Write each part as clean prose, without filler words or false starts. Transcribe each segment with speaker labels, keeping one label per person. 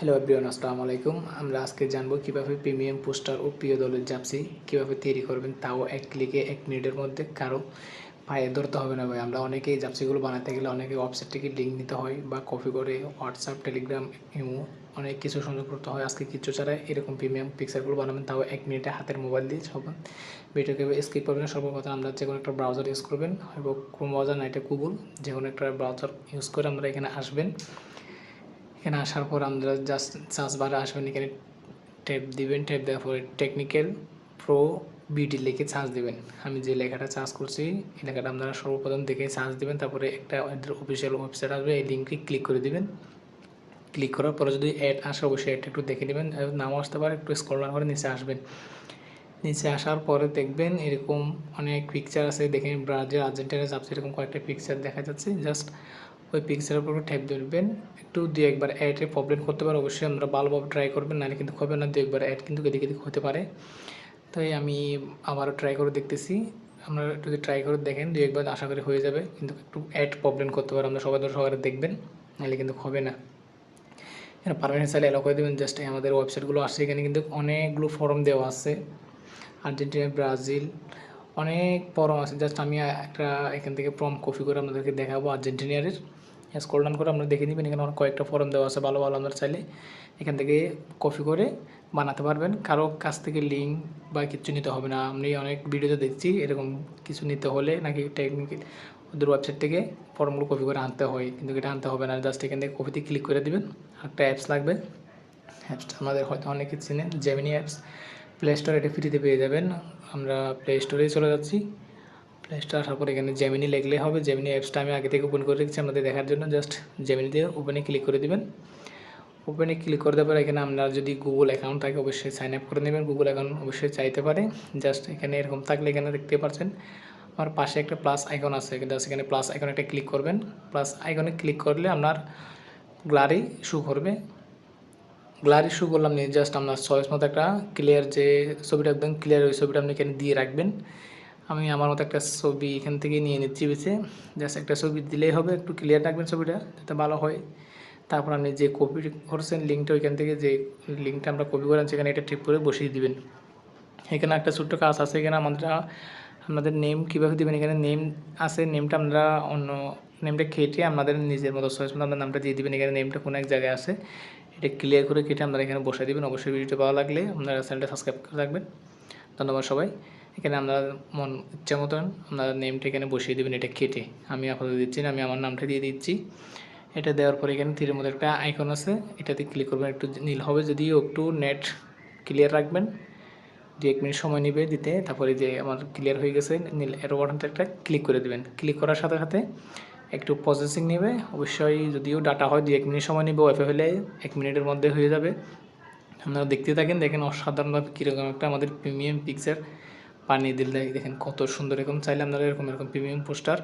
Speaker 1: Hello everyone, আসসালামু আলাইকুম। আমরা আজকে জানবো কিভাবে প্রিমিয়াম পোস্টার ও প্রিয় দলের জার্সি কিভাবে তৈরি করবেন, তাও এক ক্লিকে 1 মিনিটের মধ্যে। কারো পায়ে ধরতে হবে না ভাই। আমরা অনেকেই জার্সিগুলো বানাতে গেলে অনেকে ওয়েবসাইট থেকে লিঙ্ক নিতে হয় বা কপি করে হোয়াটসঅ্যাপ, টেলিগ্রাম, ইমো অনেক কিছু সংযোগ করতে হয়। আজকে কিছু ছাড়া এরকম প্রিমিয়াম পিকচারগুলো বানাবেন, তাও 1 মিনিটে হাতের মোবাইল দিয়ে। সব ভিডিওকে স্কিপ করবেন। সর্বপ্রথম আমরা যে কোনো একটা ব্রাউজার ইউজ করবেন, এবং ক্রোম ব্রাউজার না, এটা গুগল, যে কোনো একটা ব্রাউজার ইউজ করে আমরা এখানে আসবেন। এখানে আসার পর আমরা জাস্ট সার্চ বারে আসবেন, এখানে ট্যাপ দিবেন। ট্যাপ দেওয়ার পরে টেকনিক্যাল প্রো বিডি লিখে সার্চ দেবেন। আমি যে লেখাটা সার্চ করছি এই লেখাটা আপনারা সর্বপ্রথম দেখে সার্চ দেবেন। তারপরে একটা অফিসিয়াল ওয়েবসাইট আসবে, এই লিঙ্কে ক্লিক করে দিবেন। ক্লিক করার পরে যদি অ্যাড আসে অবশ্যই অ্যাডটা একটু দেখে নেবেন, নাও আসতে পারে, একটু স্ক্রল ডাউন করে নিচে আসবেন। নিচে আসার পরে দেখবেন এরকম অনেক পিকচার আছে, দেখেন ব্রাজিল, আর্জেন্টিনা, জার্সি, এরকম কয়েকটা পিকচার দেখা যাচ্ছে। জাস্ট ওই পিকচারের উপর ট্যাপ ধরবেন। একটু দু একবার অ্যাডের প্রবলেম করতে পারে, অবশ্যই আমরা ভালোভাবে ট্রাই করবেন, নাহলে কিন্তু হবে না। দু একবার অ্যাড কিন্তু এদিক এদিক হতে পারে। তাই আমি আবারও ট্রাই করে দেখতেছি। আপনারা যদি ট্রাই করে দেখেন দু একবার আশা করি হয়ে যাবে, কিন্তু একটু অ্যাড প্রবলেম করতে পারে। আমরা সবাই দেখবেন, নাহলে কিন্তু হবে না। এখানে পারমানেন্ট চাইলে অ্যালাউ করে দেবেন। জাস্ট আমাদের ওয়েবসাইটগুলো আসছে, এখানে কিন্তু অনেকগুলো ফর্ম দেওয়া আছে। আর্জেন্টিনা, ব্রাজিল, অনেক ফর্ম আছে। জাস্ট আমি একটা এখান থেকে ফর্ম কপি করে আপনাদেরকে দেখাবো আর্জেন্টিনার। স্ক্রল ডাউন করে আপনারা দেখে নেবেন, এখানে অনেক কয়েকটা ফর্ম দেওয়া আছে ভালো ভালো। আপনারা চাইলে এখান থেকে কপি করে বানাতে পারবেন। কারো কাছ থেকে লিঙ্ক বা কিছু নিতে হবে না। আমি অনেক ভিডিওতে দেখছি এরকম কিছু নিতে হলে নাকি টেকনিক্যাল ওদের ওয়েবসাইট থেকে ফর্মগুলো কপি করে আনতে হয়, কিন্তু এটা আনতে হবে না। জাস্ট এখান থেকে কপিতে ক্লিক করে দেবেন। একটা অ্যাপস লাগবে, অ্যাপসটা আমাদের হয়তো অনেকে চিনেন, জেমিনি অ্যাপস। প্লে স্টোর, এটা ফ্রিতে পেয়ে যাবেন। আমরা প্লে স্টোরেই চলে যাচ্ছি। প্লে স্টোর আসার পর এখানে জেমিনি লিখলে হবে। জেমিনি অ্যাপসটা আমি আগে থেকে ওপেন করে রেখেছি আমাদের দেখার জন্য। জাস্ট জেমিনি দিয়ে ওপেনে ক্লিক করে দেবেন। ওপেনে ক্লিক করে দেওয়ার পর এখানে আপনার যদি গুগল অ্যাকাউন্ট থাকে অবশ্যই সাইন আপ করে নেবেন। গুগল অ্যাকাউন্ট অবশ্যই চাইতে পারে। জাস্ট এখানে এরকম থাকলে এখানে দেখতে পাচ্ছেন আমার পাশে একটা প্লাস আইকন আছে, জাস্ট এখানে প্লাস আইকনে একটা ক্লিক করবেন। প্লাস আইকনে ক্লিক করলে আপনার গ্যালারি শো করবে। গ্যালারি শো করলাম নিয়ে জাস্ট আপনার চয়েস মতো একটা ক্লিয়ার যে ছবিটা একদম ক্লিয়ার, ওই ছবিটা আপনি এখানে দিয়ে রাখবেন। আমি আমার মতো একটা ছবি এখান থেকে নিয়ে নিচ্ছি বেছে। জাস্ট একটা ছবি দিলেই হবে, একটু ক্লিয়ার রাখবেন ছবিটা যাতে ভালো হয়। তারপর আপনি যে কপি করছেন লিঙ্কটা, ওইখান থেকে যে লিঙ্কটা আমরা কপি করেন সেখানে এটা টিপ করে বসিয়ে দিবেন। এখানে একটা ছোট্ট কাজ আছে, এখানে আপনাদের নেম কীভাবে দেবেন, এখানে নেম আছে। নেমটা আমরা অন্য নেমটা কেটে আপনাদের নিজের মতো চয়েস মতো আপনার নামটা দিয়ে দেবেন। এখানে নেমটা কোনো এক জায়গায় আছে, এটা ক্লিয়ার করে কেটে আপনারা এখানে বসিয়ে দেবেন। অবশ্যই ভিডিওটা ভালো লাগলে আপনারা চ্যানেলটা সাবস্ক্রাইব করে রাখবেন। ধন্যবাদ সবাই। এখানে আপনারা মন ইচ্ছা মতন আপনারা নেমটা এখানে বসিয়ে দেবেন, এটা কেটে। আমি আপাতত দিচ্ছি না, আমি আমার নামটা দিয়ে দিচ্ছি। এটা দেওয়ার পরে এখানে তীরের মধ্যে একটা আইকন আছে, এটাতে ক্লিক করবেন। একটু নীল হবে, যদিও একটু নেট ক্লিয়ার রাখবেন। 2-1 মিনিট সময় নেবে দিতে। তারপরে যে আমার ক্লিয়ার হয়ে গেছে, নীল এরো বাটনটা একটা ক্লিক করে দেবেন। ক্লিক করার সাথে সাথে একটু প্রসেসিং নেবে অবশ্যই, যদিও ডাটা হয় 2-1 মিনিট সময় নেবে। ওয়াইফাই হলে 1 মিনিটের মধ্যে হয়ে যাবে। আপনারা দেখতে থাকেন, দেখেন অসাধারণভাবে কীরকম একটা আমাদের প্রিমিয়াম পিকচার বানিয়ে দিলে। দেখেন কত সুন্দর। এরকম চাইলে আপনারা এরকম প্রিমিয়াম পোস্টার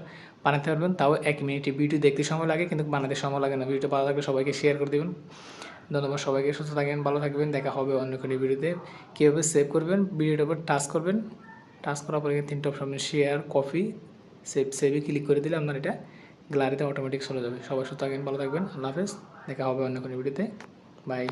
Speaker 1: বানাতে পারবেন, তাও 1 মিনিটে। ভিডিও দেখতে সময় লাগে কিন্তু বানাতে সময় লাগে না। ভিডিওটা ভালো লাগলে সবাইকে শেয়ার করে দেবেন। ধন্যবাদ সবাইকে। সুস্থ থাকেন, ভালো থাকবেন। দেখা হবে অন্য কোনো ভিডিওতে। কীভাবে সেভ করবেন, ভিডিওটার উপর টাচ করবেন। টাচ করার পরে 3টা অপশন, শেয়ার, কপি, সেভে ক্লিক করে দিলে আপনার এটা গ্যালারিতে অটোমেটিক চলে যাবে। সবাই সুস্থ থাকেন, ভালো থাকবেন। আল্লাহ হাফেজ। দেখা হবে অন্য কোনো ভিডিওতে। বাই।